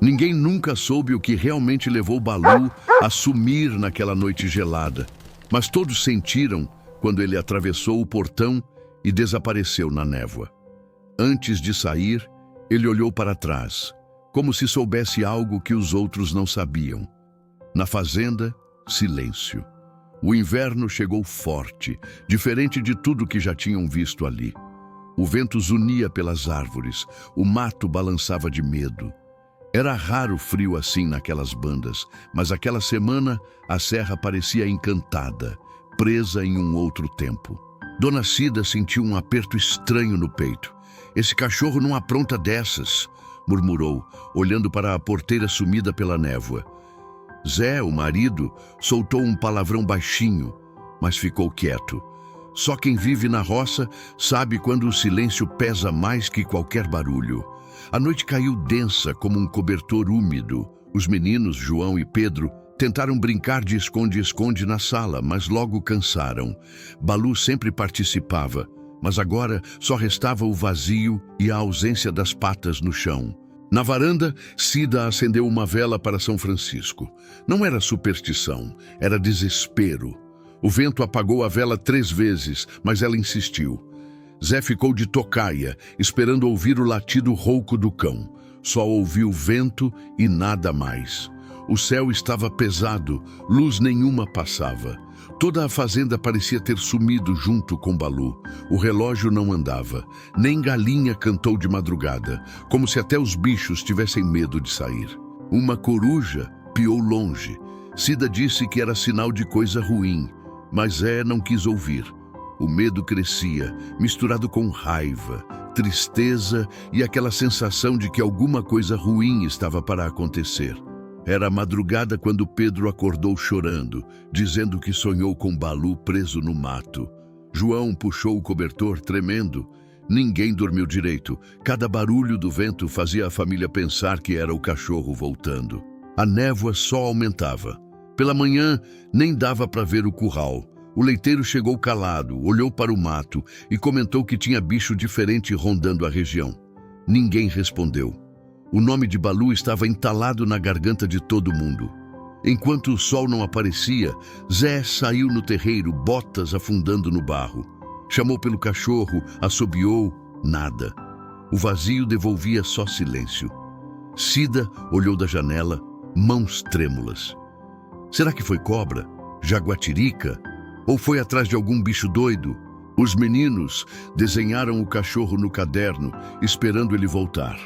Ninguém nunca soube o que realmente levou Balu a sumir naquela noite gelada, mas todos sentiram quando ele atravessou o portão e desapareceu na névoa. Antes de sair, ele olhou para trás, como se soubesse algo que os outros não sabiam. Na fazenda, silêncio. O inverno chegou forte, diferente de tudo que já tinham visto ali. O vento zunia pelas árvores, o mato balançava de medo. Era raro frio assim naquelas bandas, mas aquela semana a serra parecia encantada, presa em um outro tempo. Dona Cida sentiu um aperto estranho no peito. "Esse cachorro não apronta dessas", murmurou, olhando para a porteira sumida pela névoa. Zé, o marido, soltou um palavrão baixinho, mas ficou quieto. Só quem vive na roça sabe quando o silêncio pesa mais que qualquer barulho. A noite caiu densa como um cobertor úmido. Os meninos, João e Pedro, tentaram brincar de esconde-esconde na sala, mas logo cansaram. Balu sempre participava, mas agora só restava o vazio e a ausência das patas no chão. Na varanda, Cida acendeu uma vela para São Francisco. Não era superstição, era desespero. O vento apagou a vela 3 vezes, mas ela insistiu. Zé ficou de tocaia, esperando ouvir o latido rouco do cão. Só ouviu vento e nada mais. O céu estava pesado, luz nenhuma passava. Toda a fazenda parecia ter sumido junto com Balu. O relógio não andava, nem galinha cantou de madrugada, como se até os bichos tivessem medo de sair. Uma coruja piou longe. Cida disse que era sinal de coisa ruim, mas Zé não quis ouvir. O medo crescia, misturado com raiva, tristeza e aquela sensação de que alguma coisa ruim estava para acontecer. Era madrugada quando Pedro acordou chorando, dizendo que sonhou com Balu preso no mato. João puxou o cobertor, tremendo. Ninguém dormiu direito. Cada barulho do vento fazia a família pensar que era o cachorro voltando. A névoa só aumentava. Pela manhã, nem dava para ver o curral. O leiteiro chegou calado, olhou para o mato e comentou que tinha bicho diferente rondando a região. Ninguém respondeu. O nome de Balu estava entalado na garganta de todo mundo. Enquanto o sol não aparecia, Zé saiu no terreiro, botas afundando no barro. Chamou pelo cachorro, assobiou, nada. O vazio devolvia só silêncio. Cida olhou da janela, mãos trêmulas. Será que foi cobra? Jaguatirica? Ou foi atrás de algum bicho doido? Os meninos desenharam o cachorro no caderno, esperando ele voltar.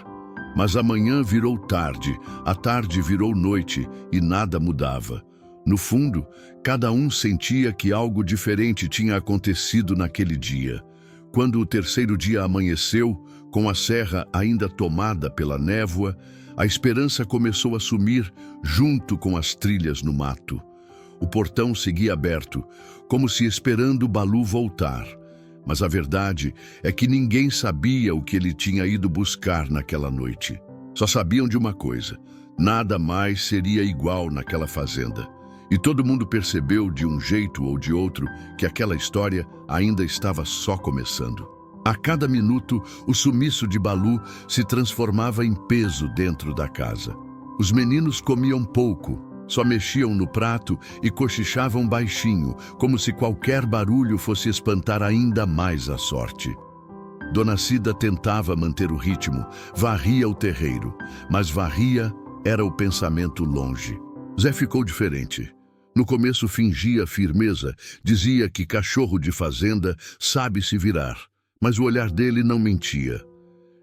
Mas a manhã virou tarde, a tarde virou noite e nada mudava. No fundo, cada um sentia que algo diferente tinha acontecido naquele dia. Quando o terceiro dia amanheceu, com a serra ainda tomada pela névoa, a esperança começou a sumir junto com as trilhas no mato. O portão seguia aberto, como se esperando Balu voltar. Mas a verdade é que ninguém sabia o que ele tinha ido buscar naquela noite. Só sabiam de uma coisa: nada mais seria igual naquela fazenda. E todo mundo percebeu de um jeito ou de outro que aquela história ainda estava só começando. A cada minuto, o sumiço de Balu se transformava em peso dentro da casa. Os meninos comiam pouco, só mexiam no prato e cochichavam baixinho, como se qualquer barulho fosse espantar ainda mais a sorte. Dona Cida tentava manter o ritmo, varria o terreiro, mas varria era o pensamento longe. Zé ficou diferente. No começo fingia firmeza, dizia que cachorro de fazenda sabe se virar, mas o olhar dele não mentia.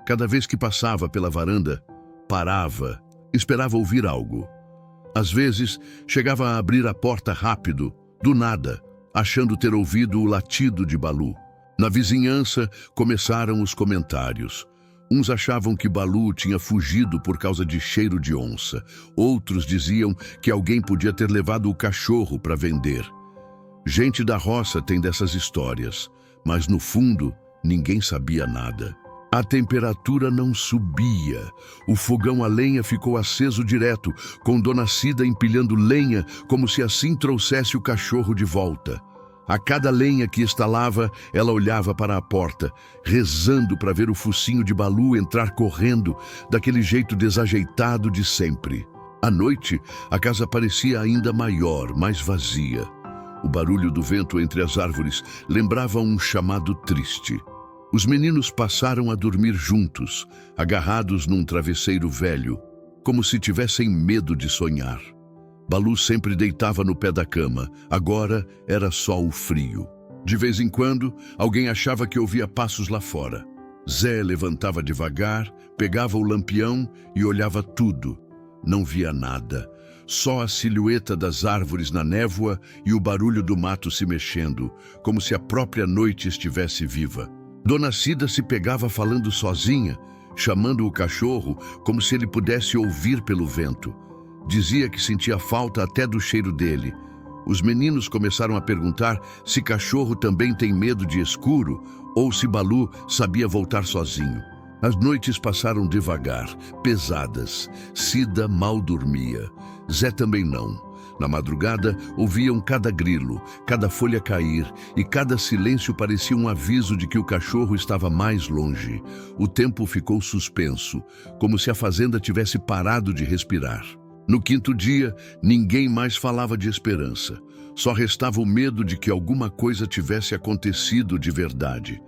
Cada vez que passava pela varanda, parava, esperava ouvir algo. Às vezes, chegava a abrir a porta rápido, do nada, achando ter ouvido o latido de Balu. Na vizinhança, começaram os comentários. Uns achavam que Balu tinha fugido por causa de cheiro de onça. Outros diziam que alguém podia ter levado o cachorro para vender. Gente da roça tem dessas histórias, mas no fundo, ninguém sabia nada. A temperatura não subia. O fogão a lenha ficou aceso direto, com Dona Cida empilhando lenha como se assim trouxesse o cachorro de volta. A cada lenha que estalava, ela olhava para a porta, rezando para ver o focinho de Baloo entrar correndo, daquele jeito desajeitado de sempre. À noite, a casa parecia ainda maior, mais vazia. O barulho do vento entre as árvores lembrava um chamado triste. Os meninos passaram a dormir juntos, agarrados num travesseiro velho, como se tivessem medo de sonhar. Baloo sempre deitava no pé da cama, agora era só o frio. De vez em quando, alguém achava que ouvia passos lá fora. Zé levantava devagar, pegava o lampião e olhava tudo. Não via nada, só a silhueta das árvores na névoa e o barulho do mato se mexendo, como se a própria noite estivesse viva. Dona Cida se pegava falando sozinha, chamando o cachorro como se ele pudesse ouvir pelo vento. Dizia que sentia falta até do cheiro dele. Os meninos começaram a perguntar se cachorro também tem medo de escuro ou se Baloo sabia voltar sozinho. As noites passaram devagar, pesadas. Cida mal dormia. Zé também não. Na madrugada, ouviam cada grilo, cada folha cair e cada silêncio parecia um aviso de que o cachorro estava mais longe. O tempo ficou suspenso, como se a fazenda tivesse parado de respirar. No quinto dia, ninguém mais falava de esperança. Só restava o medo de que alguma coisa tivesse acontecido de verdade.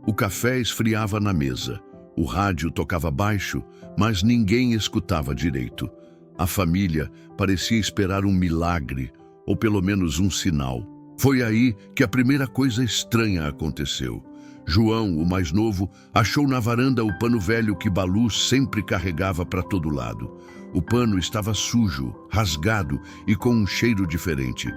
O café esfriava na mesa. O rádio tocava baixo, mas ninguém escutava direito. A família parecia esperar um milagre, ou pelo menos um sinal. Foi aí que a primeira coisa estranha aconteceu. João, o mais novo, achou na varanda o pano velho que Baloo sempre carregava para todo lado. O pano estava sujo, rasgado e com um cheiro diferente.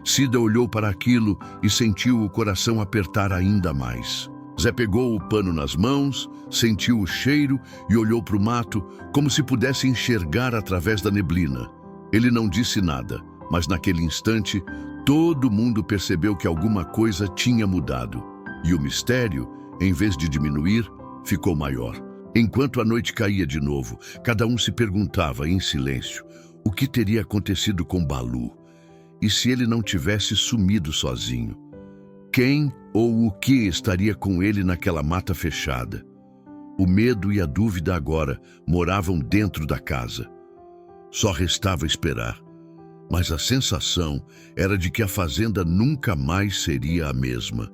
Cida olhou para aquilo e sentiu o coração apertar ainda mais. Zé pegou o pano nas mãos, sentiu o cheiro e olhou para o mato como se pudesse enxergar através da neblina. Ele não disse nada, mas naquele instante, todo mundo percebeu que alguma coisa tinha mudado. E o mistério, em vez de diminuir, ficou maior. Enquanto a noite caía de novo, cada um se perguntava em silêncio o que teria acontecido com Baloo e se ele não tivesse sumido sozinho. Quem ou o que estaria com ele naquela mata fechada? O medo e a dúvida agora moravam dentro da casa. Só restava esperar. Mas a sensação era de que a fazenda nunca mais seria a mesma.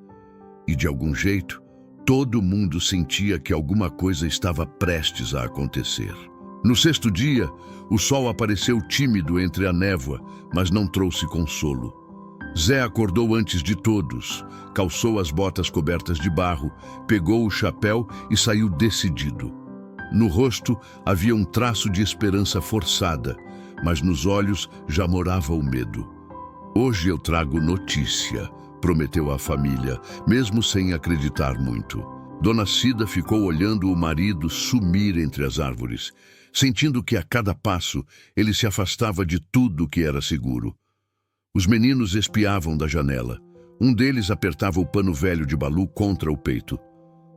E de algum jeito, todo mundo sentia que alguma coisa estava prestes a acontecer. No sexto dia, o sol apareceu tímido entre a névoa, mas não trouxe consolo. Zé acordou antes de todos, calçou as botas cobertas de barro, pegou o chapéu e saiu decidido. No rosto havia um traço de esperança forçada, mas nos olhos já morava o medo. Hoje eu trago notícia, prometeu à família, mesmo sem acreditar muito. Dona Cida ficou olhando o marido sumir entre as árvores, sentindo que a cada passo ele se afastava de tudo que era seguro. Os meninos espiavam da janela. Um deles apertava o pano velho de Baloo contra o peito.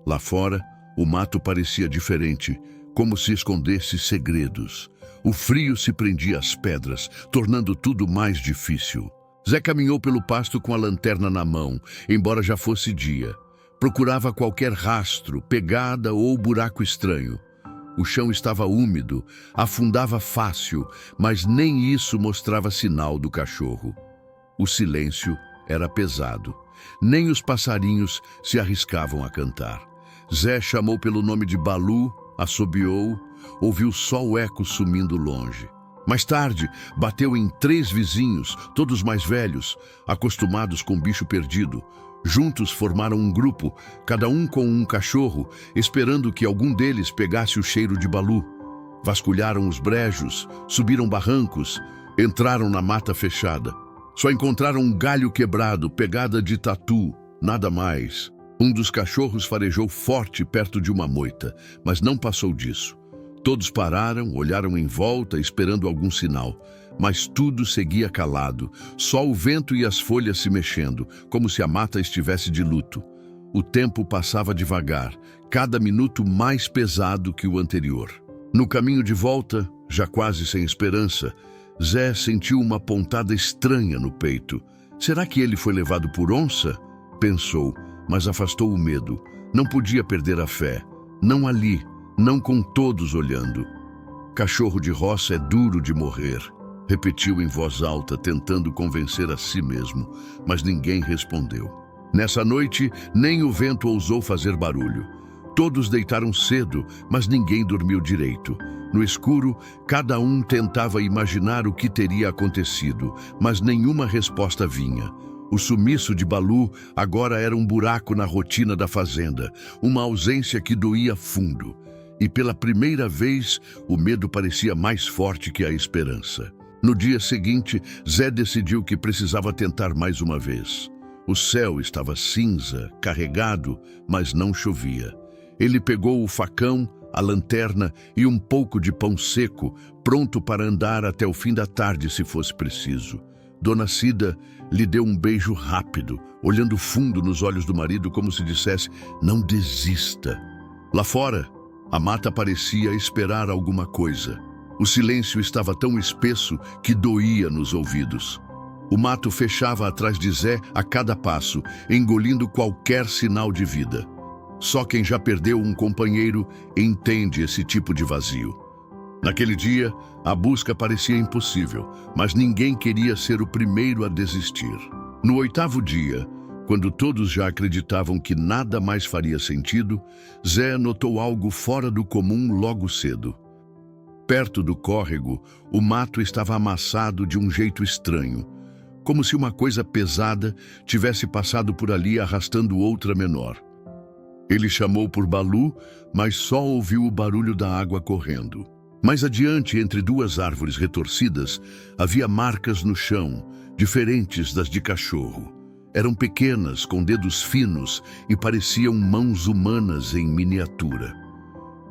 Lá fora, o mato parecia diferente, como se escondesse segredos. O frio se prendia às pedras, tornando tudo mais difícil. Zé caminhou pelo pasto com a lanterna na mão, embora já fosse dia. Procurava qualquer rastro, pegada ou buraco estranho. O chão estava úmido, afundava fácil, mas nem isso mostrava sinal do cachorro. O silêncio era pesado. Nem os passarinhos se arriscavam a cantar. Zé chamou pelo nome de Baloo, assobiou, ouviu só o eco sumindo longe. Mais tarde, bateu em 3 vizinhos, todos mais velhos, acostumados com bicho perdido. Juntos formaram um grupo, cada um com um cachorro, esperando que algum deles pegasse o cheiro de Baloo. Vasculharam os brejos, subiram barrancos, entraram na mata fechada. Só encontraram um galho quebrado, pegada de tatu, nada mais. Um dos cachorros farejou forte perto de uma moita, mas não passou disso. Todos pararam, olharam em volta, esperando algum sinal. Mas tudo seguia calado, só o vento e as folhas se mexendo, como se a mata estivesse de luto. O tempo passava devagar, cada minuto mais pesado que o anterior. No caminho de volta, já quase sem esperança, Zé sentiu uma pontada estranha no peito. Será que ele foi levado por onça? Pensou, mas afastou o medo. Não podia perder a fé. Não ali, não com todos olhando. Cachorro de roça é duro de morrer, repetiu em voz alta, tentando convencer a si mesmo, mas ninguém respondeu. Nessa noite, nem o vento ousou fazer barulho. Todos deitaram cedo, mas ninguém dormiu direito. No escuro, cada um tentava imaginar o que teria acontecido, mas nenhuma resposta vinha. O sumiço de Baloo agora era um buraco na rotina da fazenda, uma ausência que doía fundo. E pela primeira vez, o medo parecia mais forte que a esperança. No dia seguinte, Zé decidiu que precisava tentar mais uma vez. O céu estava cinza, carregado, mas não chovia. Ele pegou o facão, a lanterna e um pouco de pão seco, pronto para andar até o fim da tarde se fosse preciso. Dona Cida lhe deu um beijo rápido, olhando fundo nos olhos do marido como se dissesse, não desista. Lá fora, a mata parecia esperar alguma coisa. O silêncio estava tão espesso que doía nos ouvidos. O mato fechava atrás de Zé a cada passo, engolindo qualquer sinal de vida. Só quem já perdeu um companheiro entende esse tipo de vazio. Naquele dia, a busca parecia impossível, mas ninguém queria ser o primeiro a desistir. No 8º dia, quando todos já acreditavam que nada mais faria sentido, Zé notou algo fora do comum logo cedo. Perto do córrego, o mato estava amassado de um jeito estranho, como se uma coisa pesada tivesse passado por ali arrastando outra menor. Ele chamou por Baloo, mas só ouviu o barulho da água correndo. Mais adiante, entre duas árvores retorcidas, havia marcas no chão, diferentes das de cachorro. Eram pequenas, com dedos finos e pareciam mãos humanas em miniatura.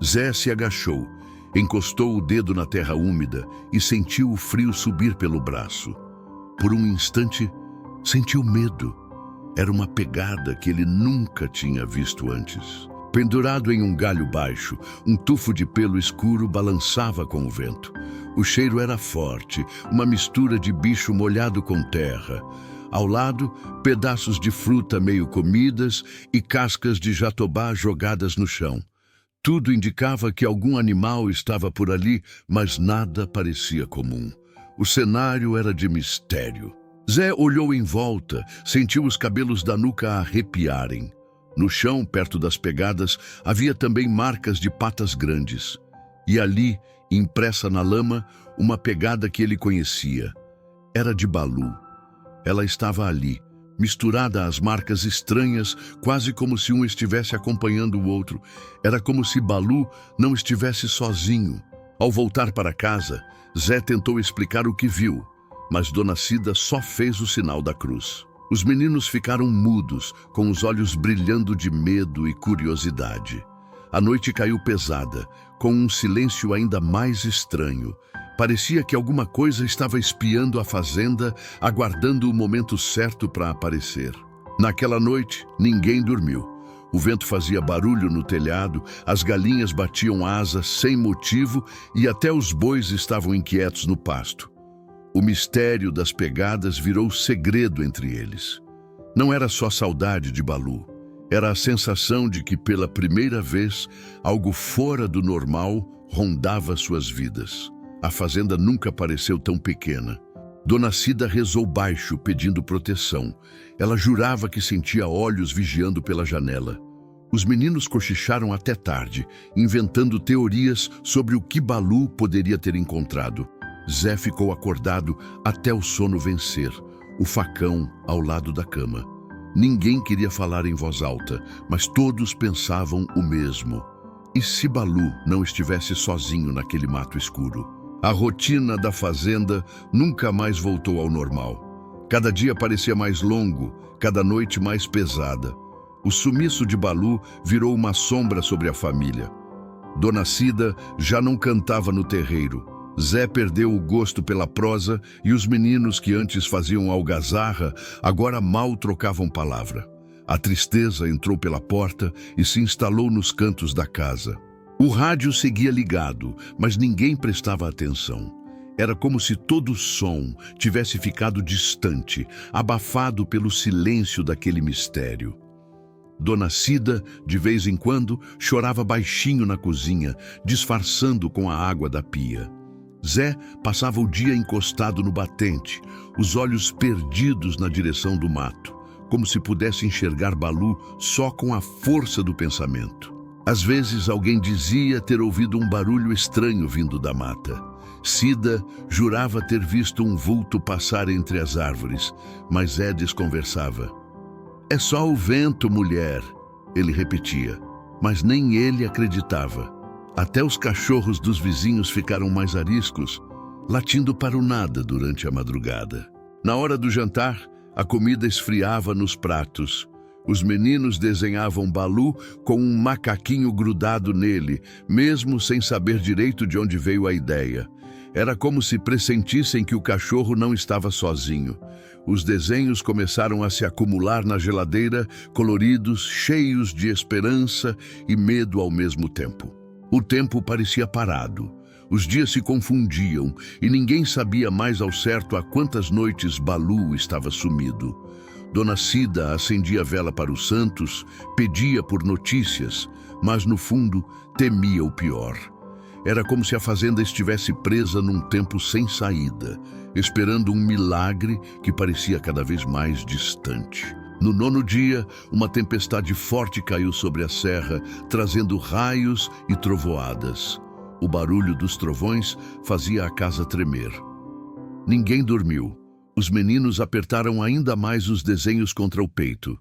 Zé se agachou, encostou o dedo na terra úmida e sentiu o frio subir pelo braço. Por um instante, sentiu medo. Era uma pegada que ele nunca tinha visto antes. Pendurado em um galho baixo, um tufo de pelo escuro balançava com o vento. O cheiro era forte, uma mistura de bicho molhado com terra. Ao lado, pedaços de fruta meio comidas e cascas de jatobá jogadas no chão. Tudo indicava que algum animal estava por ali, mas nada parecia comum. O cenário era de mistério. Zé olhou em volta, sentiu os cabelos da nuca arrepiarem. No chão, perto das pegadas, havia também marcas de patas grandes. E ali, impressa na lama, uma pegada que ele conhecia. Era de Baloo. Ela estava ali, misturada às marcas estranhas, quase como se um estivesse acompanhando o outro. Era como se Baloo não estivesse sozinho. Ao voltar para casa, Zé tentou explicar o que viu, mas Dona Cida só fez o sinal da cruz. Os meninos ficaram mudos, com os olhos brilhando de medo e curiosidade. A noite caiu pesada, com um silêncio ainda mais estranho. Parecia que alguma coisa estava espiando a fazenda, aguardando o momento certo para aparecer. Naquela noite, ninguém dormiu. O vento fazia barulho no telhado, as galinhas batiam asas sem motivo e até os bois estavam inquietos no pasto. O mistério das pegadas virou segredo entre eles. Não era só saudade de Baloo, era a sensação de que pela primeira vez algo fora do normal rondava suas vidas. A fazenda nunca pareceu tão pequena. Dona Cida rezou baixo, pedindo proteção. Ela jurava que sentia olhos vigiando pela janela. Os meninos cochicharam até tarde, inventando teorias sobre o que Baloo poderia ter encontrado. Zé ficou acordado até o sono vencer, o facão ao lado da cama. Ninguém queria falar em voz alta, mas todos pensavam o mesmo. E se Baloo não estivesse sozinho naquele mato escuro? A rotina da fazenda nunca mais voltou ao normal. Cada dia parecia mais longo, cada noite mais pesada. O sumiço de Baloo virou uma sombra sobre a família. Dona Cida já não cantava no terreiro. Zé perdeu o gosto pela prosa e os meninos que antes faziam algazarra agora mal trocavam palavra. A tristeza entrou pela porta e se instalou nos cantos da casa. O rádio seguia ligado, mas ninguém prestava atenção. Era como se todo som tivesse ficado distante, abafado pelo silêncio daquele mistério. Dona Cida, de vez em quando, chorava baixinho na cozinha, disfarçando com a água da pia. Zé passava o dia encostado no batente, os olhos perdidos na direção do mato, como se pudesse enxergar Balu só com a força do pensamento. Às vezes alguém dizia ter ouvido um barulho estranho vindo da mata. Cida jurava ter visto um vulto passar entre as árvores, mas Zé desconversava. "É só o vento, mulher", ele repetia, mas nem ele acreditava. Até os cachorros dos vizinhos ficaram mais ariscos, latindo para o nada durante a madrugada. Na hora do jantar, a comida esfriava nos pratos. Os meninos desenhavam Balu com um macaquinho grudado nele, mesmo sem saber direito de onde veio a ideia. Era como se pressentissem que o cachorro não estava sozinho. Os desenhos começaram a se acumular na geladeira, coloridos, cheios de esperança e medo ao mesmo tempo. O tempo parecia parado. Os dias se confundiam e ninguém sabia mais ao certo há quantas noites Balu estava sumido. Dona Cida acendia vela para os santos, pedia por notícias, mas no fundo temia o pior. Era como se a fazenda estivesse presa num tempo sem saída, esperando um milagre que parecia cada vez mais distante. No 9º dia, uma tempestade forte caiu sobre a serra, trazendo raios e trovoadas. O barulho dos trovões fazia a casa tremer. Ninguém dormiu. Os meninos apertaram ainda mais os desenhos contra o peito.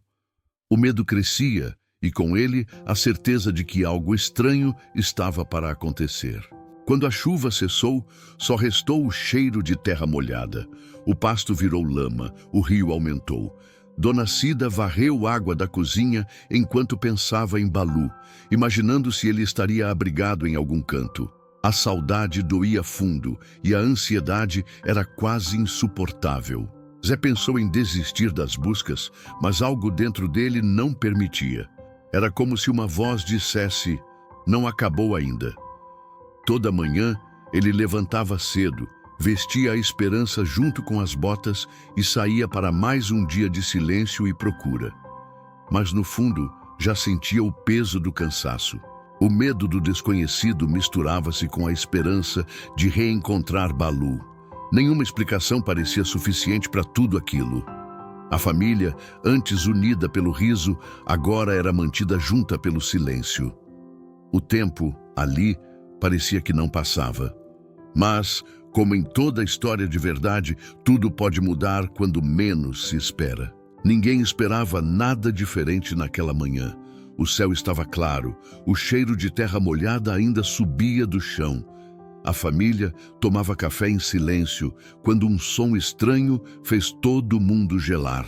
O medo crescia e, com ele, a certeza de que algo estranho estava para acontecer. Quando a chuva cessou, só restou o cheiro de terra molhada. O pasto virou lama, o rio aumentou. Dona Cida varreu água da cozinha enquanto pensava em Balu, imaginando se ele estaria abrigado em algum canto. A saudade doía fundo e a ansiedade era quase insuportável. Zé pensou em desistir das buscas, mas algo dentro dele não permitia. Era como se uma voz dissesse: "Não acabou ainda". Toda manhã, ele levantava cedo, vestia a esperança junto com as botas e saía para mais um dia de silêncio e procura. Mas no fundo, já sentia o peso do cansaço. O medo do desconhecido misturava-se com a esperança de reencontrar Balu. Nenhuma explicação parecia suficiente para tudo aquilo. A família, antes unida pelo riso, agora era mantida junta pelo silêncio. O tempo, ali, parecia que não passava. Mas, como em toda história de verdade, tudo pode mudar quando menos se espera. Ninguém esperava nada diferente naquela manhã. O céu estava claro, o cheiro de terra molhada ainda subia do chão. A família tomava café em silêncio quando um som estranho fez todo mundo gelar.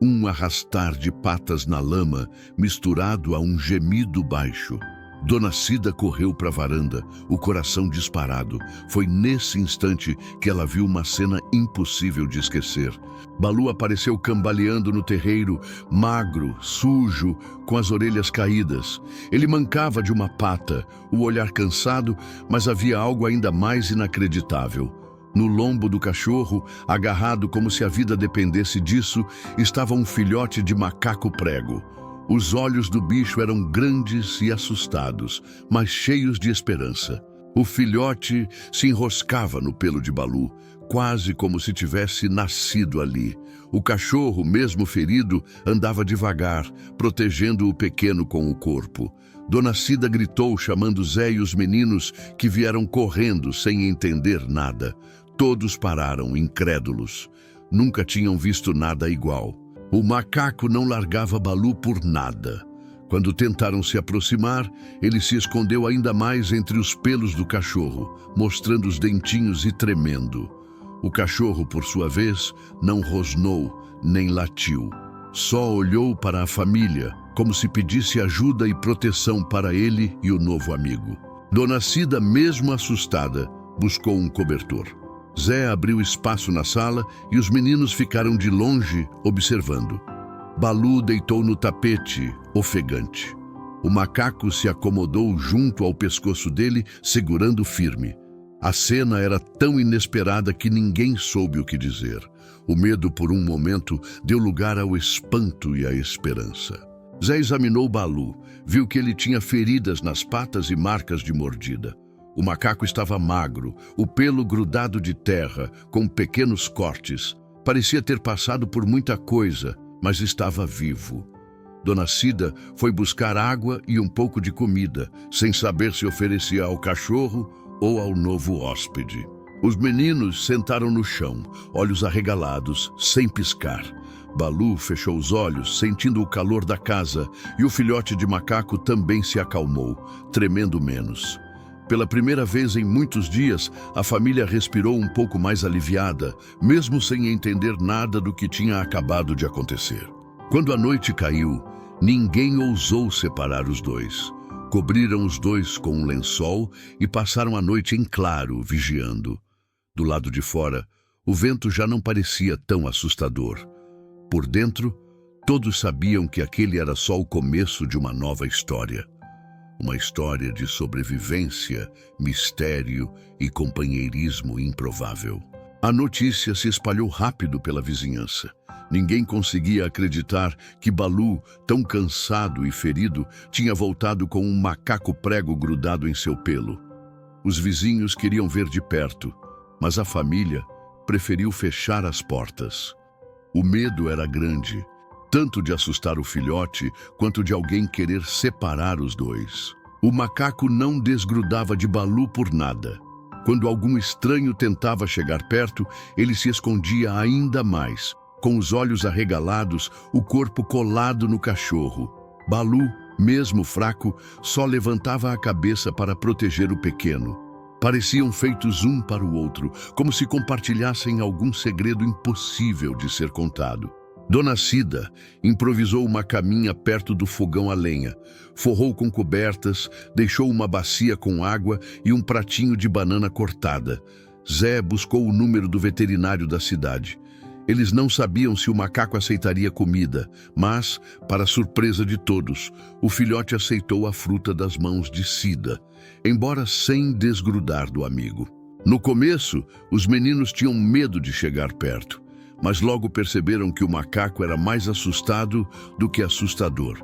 Um arrastar de patas na lama, misturado a um gemido baixo. Dona Cida correu para a varanda, o coração disparado. Foi nesse instante que ela viu uma cena impossível de esquecer. Balu apareceu cambaleando no terreiro, magro, sujo, com as orelhas caídas. Ele mancava de uma pata, o olhar cansado, mas havia algo ainda mais inacreditável. No lombo do cachorro, agarrado como se a vida dependesse disso, estava um filhote de macaco prego. Os olhos do bicho eram grandes e assustados, mas cheios de esperança. O filhote se enroscava no pelo de Balu, quase como se tivesse nascido ali. O cachorro, mesmo ferido, andava devagar, protegendo o pequeno com o corpo. Dona Cida gritou, chamando Zé e os meninos, que vieram correndo sem entender nada. Todos pararam, incrédulos. Nunca tinham visto nada igual. O macaco não largava Balu por nada. Quando tentaram se aproximar, ele se escondeu ainda mais entre os pelos do cachorro, mostrando os dentinhos e tremendo. O cachorro, por sua vez, não rosnou nem latiu. Só olhou para a família, como se pedisse ajuda e proteção para ele e o novo amigo. Dona Cida, mesmo assustada, buscou um cobertor. Zé abriu espaço na sala e os meninos ficaram de longe observando. Balu deitou no tapete, ofegante. O macaco se acomodou junto ao pescoço dele, segurando firme. A cena era tão inesperada que ninguém soube o que dizer. O medo, por um momento, deu lugar ao espanto e à esperança. Zé examinou Balu, viu que ele tinha feridas nas patas e marcas de mordida. O macaco estava magro, o pelo grudado de terra, com pequenos cortes. Parecia ter passado por muita coisa, mas estava vivo. Dona Cida foi buscar água e um pouco de comida, sem saber se oferecia ao cachorro ou ao novo hóspede. Os meninos sentaram no chão, olhos arregalados, sem piscar. Balu fechou os olhos, sentindo o calor da casa, e o filhote de macaco também se acalmou, tremendo menos. Pela primeira vez em muitos dias, a família respirou um pouco mais aliviada, mesmo sem entender nada do que tinha acabado de acontecer. Quando a noite caiu, ninguém ousou separar os dois. Cobriram os dois com um lençol e passaram a noite em claro, vigiando. Do lado de fora, o vento já não parecia tão assustador. Por dentro, todos sabiam que aquele era só o começo de uma nova história. Uma história de sobrevivência, mistério e companheirismo improvável. A notícia se espalhou rápido pela vizinhança. Ninguém conseguia acreditar que Balu, tão cansado e ferido, tinha voltado com um macaco prego grudado em seu pelo. Os vizinhos queriam ver de perto, mas a família preferiu fechar as portas. O medo era grande, tanto de assustar o filhote, quanto de alguém querer separar os dois. O macaco não desgrudava de Balu por nada. Quando algum estranho tentava chegar perto, ele se escondia ainda mais, com os olhos arregalados, o corpo colado no cachorro. Balu, mesmo fraco, só levantava a cabeça para proteger o pequeno. Pareciam feitos um para o outro, como se compartilhassem algum segredo impossível de ser contado. Dona Cida improvisou uma caminha perto do fogão a lenha, forrou com cobertas, deixou uma bacia com água e um pratinho de banana cortada. Zé buscou o número do veterinário da cidade. Eles não sabiam se o macaco aceitaria comida, mas, para surpresa de todos, o filhote aceitou a fruta das mãos de Cida, embora sem desgrudar do amigo. No começo, os meninos tinham medo de chegar perto, mas logo perceberam que o macaco era mais assustado do que assustador.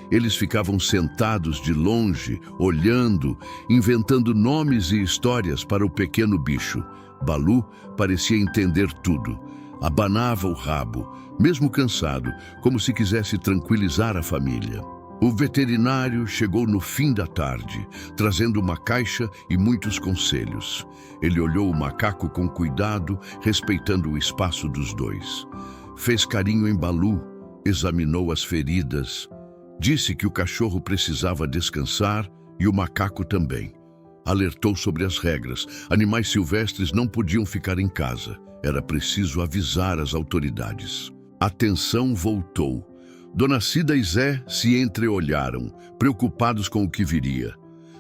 Eles ficavam sentados de longe, olhando, inventando nomes e histórias para o pequeno bicho. Balu parecia entender tudo. Abanava o rabo, mesmo cansado, como se quisesse tranquilizar a família. O veterinário chegou no fim da tarde, trazendo uma caixa e muitos conselhos. Ele olhou o macaco com cuidado, respeitando o espaço dos dois. Fez carinho em Balu, examinou as feridas, disse que o cachorro precisava descansar e o macaco também. Alertou sobre as regras. Animais silvestres não podiam ficar em casa. Era preciso avisar as autoridades. A tensão voltou. Dona Cida e Zé se entreolharam, preocupados com o que viria.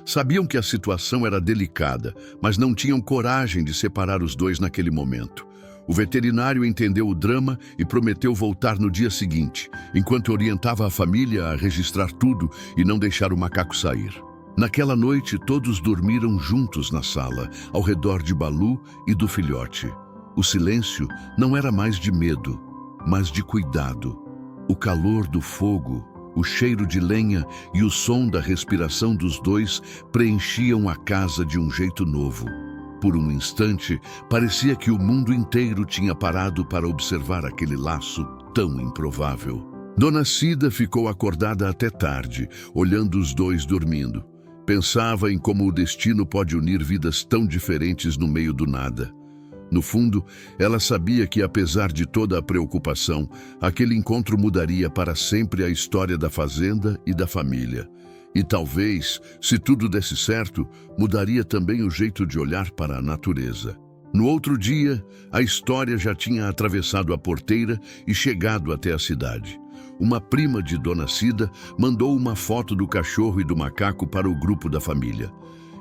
Sabiam que a situação era delicada, mas não tinham coragem de separar os dois naquele momento. O veterinário entendeu o drama e prometeu voltar no dia seguinte, enquanto orientava a família a registrar tudo e não deixar o macaco sair. Naquela noite, todos dormiram juntos na sala, ao redor de Balu e do filhote. O silêncio não era mais de medo, mas de cuidado. O calor do fogo, o cheiro de lenha e o som da respiração dos dois preenchiam a casa de um jeito novo. Por um instante, parecia que o mundo inteiro tinha parado para observar aquele laço tão improvável. Dona Cida ficou acordada até tarde, olhando os dois dormindo. Pensava em como o destino pode unir vidas tão diferentes no meio do nada. No fundo, ela sabia que, apesar de toda a preocupação, aquele encontro mudaria para sempre a história da fazenda e da família. E talvez, se tudo desse certo, mudaria também o jeito de olhar para a natureza. No outro dia, a história já tinha atravessado a porteira e chegado até a cidade. Uma prima de Dona Cida mandou uma foto do cachorro e do macaco para o grupo da família.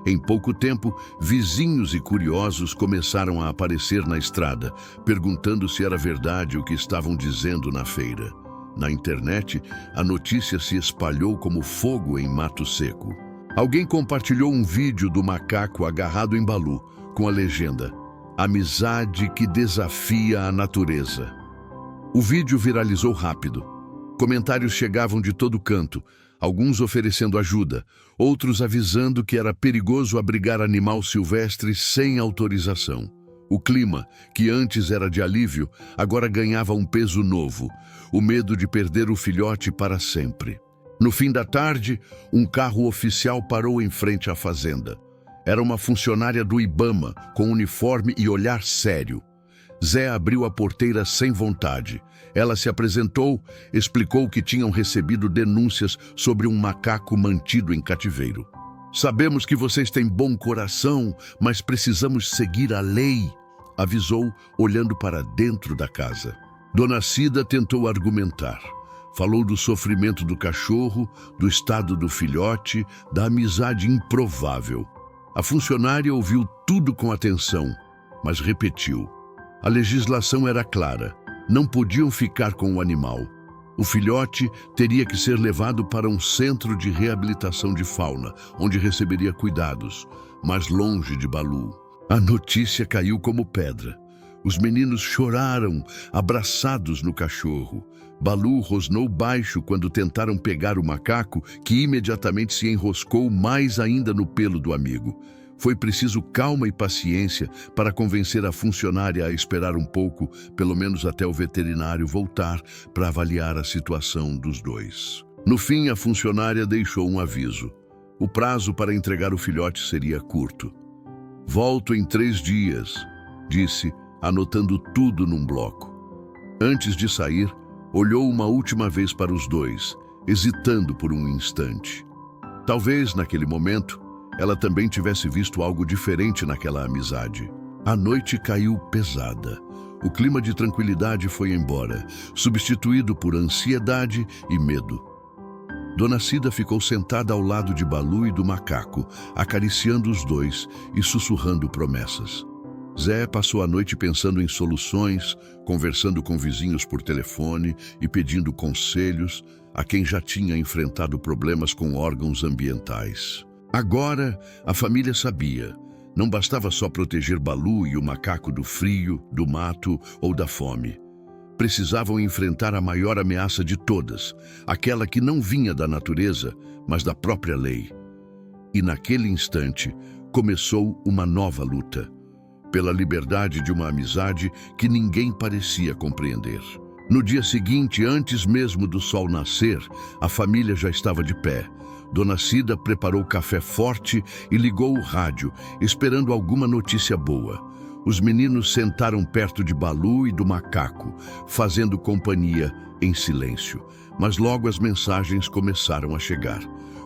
Em pouco tempo, vizinhos e curiosos começaram a aparecer na estrada, perguntando se era verdade o que estavam dizendo na feira. Na internet, a notícia se espalhou como fogo em mato seco. Alguém compartilhou um vídeo do macaco agarrado em Balu, com a legenda: "Amizade que desafia a natureza". O vídeo viralizou rápido. Comentários chegavam de todo canto, alguns oferecendo ajuda, outros avisando que era perigoso abrigar animal silvestre sem autorização. O clima, que antes era de alívio, agora ganhava um peso novo: o medo de perder o filhote para sempre. No fim da tarde, um carro oficial parou em frente à fazenda. Era uma funcionária do IBAMA, com uniforme e olhar sério. Zé abriu a porteira sem vontade. Ela se apresentou, explicou que tinham recebido denúncias sobre um macaco mantido em cativeiro. "Sabemos que vocês têm bom coração, mas precisamos seguir a lei", avisou, olhando para dentro da casa. Dona Cida tentou argumentar. Falou do sofrimento do cachorro, do estado do filhote, da amizade improvável. A funcionária ouviu tudo com atenção, mas repetiu: a legislação era clara. Não podiam ficar com o animal. O filhote teria que ser levado para um centro de reabilitação de fauna, onde receberia cuidados, mas longe de Balu. A notícia caiu como pedra. Os meninos choraram, abraçados no cachorro. Balu rosnou baixo quando tentaram pegar o macaco, que imediatamente se enroscou mais ainda no pelo do amigo. Foi preciso calma e paciência para convencer a funcionária a esperar um pouco, pelo menos até o veterinário voltar para avaliar a situação dos dois. No fim, a funcionária deixou um aviso. O prazo para entregar o filhote seria curto. "Volto em 3 dias", disse, anotando tudo num bloco. Antes de sair, olhou uma última vez para os dois, hesitando por um instante. Talvez, naquele momento, ela também tivesse visto algo diferente naquela amizade. A noite caiu pesada. O clima de tranquilidade foi embora, substituído por ansiedade e medo. Dona Cida ficou sentada ao lado de Balu e do macaco, acariciando os dois e sussurrando promessas. Zé passou a noite pensando em soluções, conversando com vizinhos por telefone e pedindo conselhos a quem já tinha enfrentado problemas com órgãos ambientais. Agora, a família sabia. Não bastava só proteger Balu e o macaco do frio, do mato ou da fome. Precisavam enfrentar a maior ameaça de todas, aquela que não vinha da natureza, mas da própria lei. E naquele instante, começou uma nova luta, pela liberdade de uma amizade que ninguém parecia compreender. No dia seguinte, antes mesmo do sol nascer, a família já estava de pé. Dona Cida preparou café forte e ligou o rádio, esperando alguma notícia boa. Os meninos sentaram perto de Balu e do macaco, fazendo companhia em silêncio. Mas logo as mensagens começaram a chegar.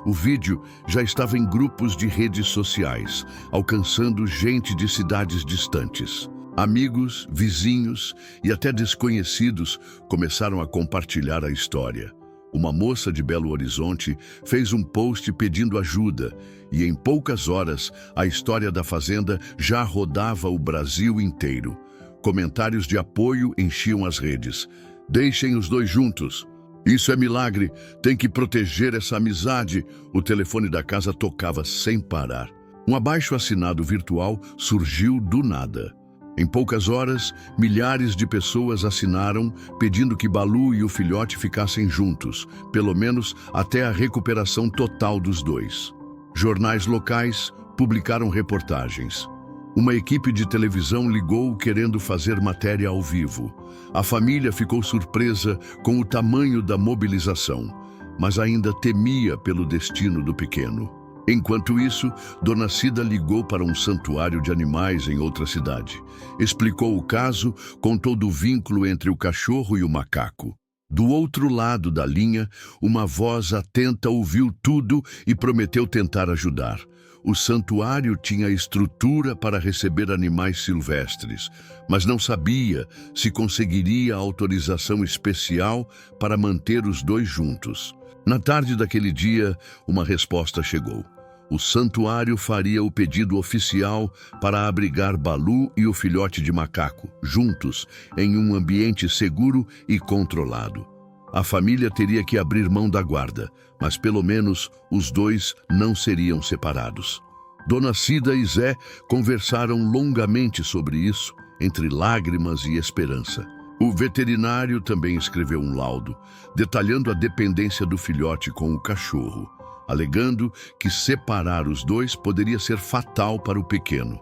O vídeo já estava em grupos de redes sociais, alcançando gente de cidades distantes. Amigos, vizinhos e até desconhecidos começaram a compartilhar a história. Uma moça de Belo Horizonte fez um post pedindo ajuda e em poucas horas a história da fazenda já rodava o Brasil inteiro. Comentários de apoio enchiam as redes. "Deixem os dois juntos. Isso é milagre. Tem que proteger essa amizade." O telefone da casa tocava sem parar. Um abaixo-assinado virtual surgiu do nada. Em poucas horas, milhares de pessoas assinaram pedindo que Balu e o filhote ficassem juntos, pelo menos até a recuperação total dos dois. Jornais locais publicaram reportagens. Uma equipe de televisão ligou querendo fazer matéria ao vivo. A família ficou surpresa com o tamanho da mobilização, mas ainda temia pelo destino do pequeno. Enquanto isso, Dona Cida ligou para um santuário de animais em outra cidade. Explicou o caso, contou do vínculo entre o cachorro e o macaco. Do outro lado da linha, uma voz atenta ouviu tudo e prometeu tentar ajudar. O santuário tinha estrutura para receber animais silvestres, mas não sabia se conseguiria a autorização especial para manter os dois juntos. Na tarde daquele dia, uma resposta chegou. O santuário faria o pedido oficial para abrigar Balu e o filhote de macaco, juntos, em um ambiente seguro e controlado. A família teria que abrir mão da guarda, mas pelo menos os dois não seriam separados. Dona Cida e Zé conversaram longamente sobre isso, entre lágrimas e esperança. O veterinário também escreveu um laudo, detalhando a dependência do filhote com o cachorro, alegando que separar os dois poderia ser fatal para o pequeno.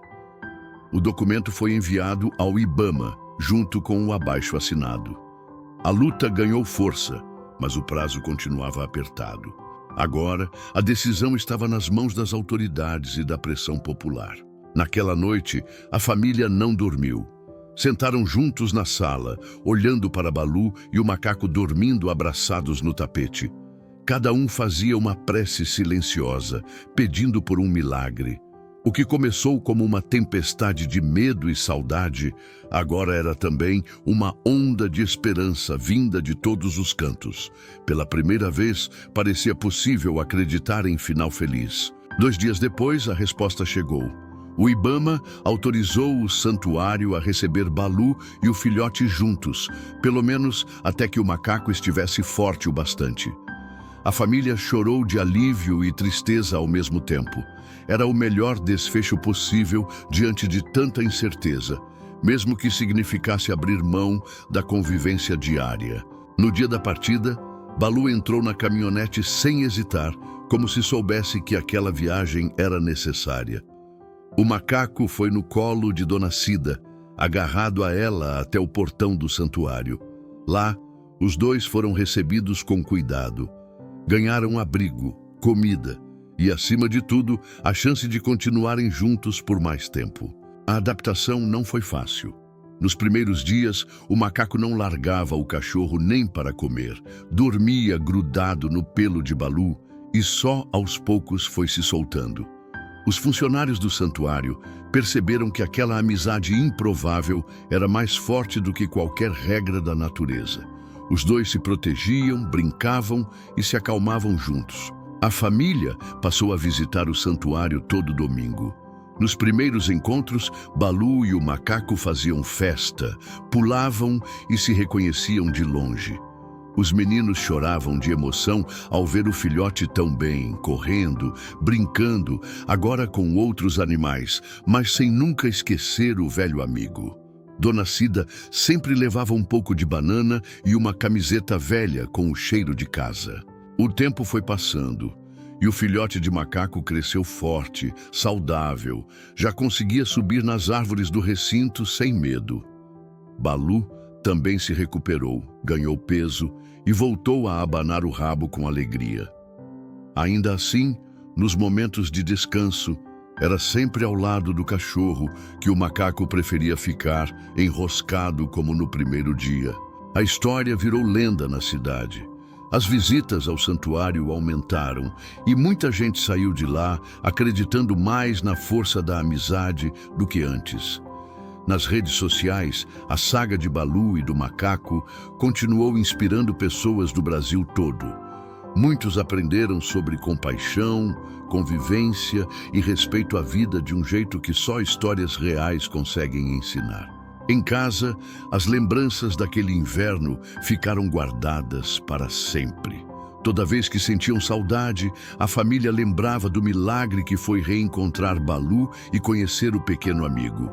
O documento foi enviado ao IBAMA, junto com o abaixo-assinado. A luta ganhou força, mas o prazo continuava apertado. Agora, a decisão estava nas mãos das autoridades e da pressão popular. Naquela noite, a família não dormiu. Sentaram juntos na sala, olhando para Balu e o macaco dormindo abraçados no tapete. Cada um fazia uma prece silenciosa, pedindo por um milagre. O que começou como uma tempestade de medo e saudade, agora era também uma onda de esperança vinda de todos os cantos. Pela primeira vez, parecia possível acreditar em final feliz. 2 dias depois, a resposta chegou. O IBAMA autorizou o santuário a receber Balu e o filhote juntos, pelo menos até que o macaco estivesse forte o bastante. A família chorou de alívio e tristeza ao mesmo tempo. Era o melhor desfecho possível diante de tanta incerteza, mesmo que significasse abrir mão da convivência diária. No dia da partida, Balu entrou na caminhonete sem hesitar, como se soubesse que aquela viagem era necessária. O macaco foi no colo de Dona Cida, agarrado a ela até o portão do santuário. Lá, os dois foram recebidos com cuidado. Ganharam abrigo, comida e, acima de tudo, a chance de continuarem juntos por mais tempo. A adaptação não foi fácil. Nos primeiros dias, o macaco não largava o cachorro nem para comer. Dormia grudado no pelo de Balu e só aos poucos foi se soltando. Os funcionários do santuário perceberam que aquela amizade improvável era mais forte do que qualquer regra da natureza. Os dois se protegiam, brincavam e se acalmavam juntos. A família passou a visitar o santuário todo domingo. Nos primeiros encontros, Balu e o macaco faziam festa, pulavam e se reconheciam de longe. Os meninos choravam de emoção ao ver o filhote tão bem, correndo, brincando, agora com outros animais, mas sem nunca esquecer o velho amigo. Dona Cida sempre levava um pouco de banana e uma camiseta velha com o cheiro de casa. O tempo foi passando e o filhote de macaco cresceu forte, saudável, já conseguia subir nas árvores do recinto sem medo. Balu também se recuperou, ganhou peso e voltou a abanar o rabo com alegria. Ainda assim, nos momentos de descanso, era sempre ao lado do cachorro que o macaco preferia ficar, enroscado como no primeiro dia. A história virou lenda na cidade. As visitas ao santuário aumentaram e muita gente saiu de lá acreditando mais na força da amizade do que antes. Nas redes sociais, a saga de Balu e do macaco continuou inspirando pessoas do Brasil todo. Muitos aprenderam sobre compaixão, convivência e respeito à vida de um jeito que só histórias reais conseguem ensinar. Em casa, as lembranças daquele inverno ficaram guardadas para sempre. Toda vez que sentiam saudade, a família lembrava do milagre que foi reencontrar Balu e conhecer o pequeno amigo.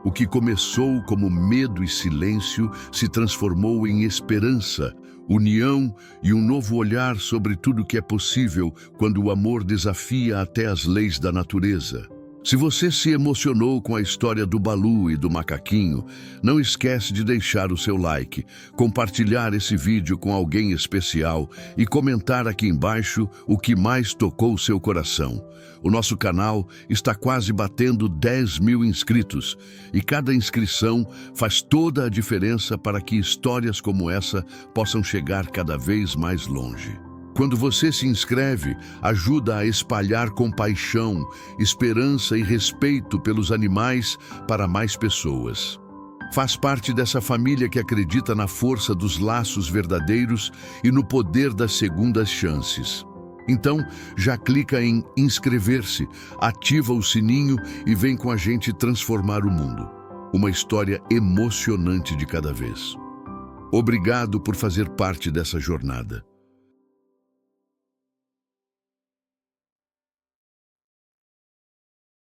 O que começou como medo e silêncio se transformou em esperança, união e um novo olhar sobre tudo que é possível quando o amor desafia até as leis da natureza. Se você se emocionou com a história do Balu e do macaquinho, não esquece de deixar o seu like, compartilhar esse vídeo com alguém especial e comentar aqui embaixo o que mais tocou o seu coração. O nosso canal está quase batendo 10.000 inscritos e cada inscrição faz toda a diferença para que histórias como essa possam chegar cada vez mais longe. Quando você se inscreve, ajuda a espalhar compaixão, esperança e respeito pelos animais para mais pessoas. Faz parte dessa família que acredita na força dos laços verdadeiros e no poder das segundas chances. Então, já clica em inscrever-se, ativa o sininho e vem com a gente transformar o mundo. Uma história emocionante de cada vez. Obrigado por fazer parte dessa jornada.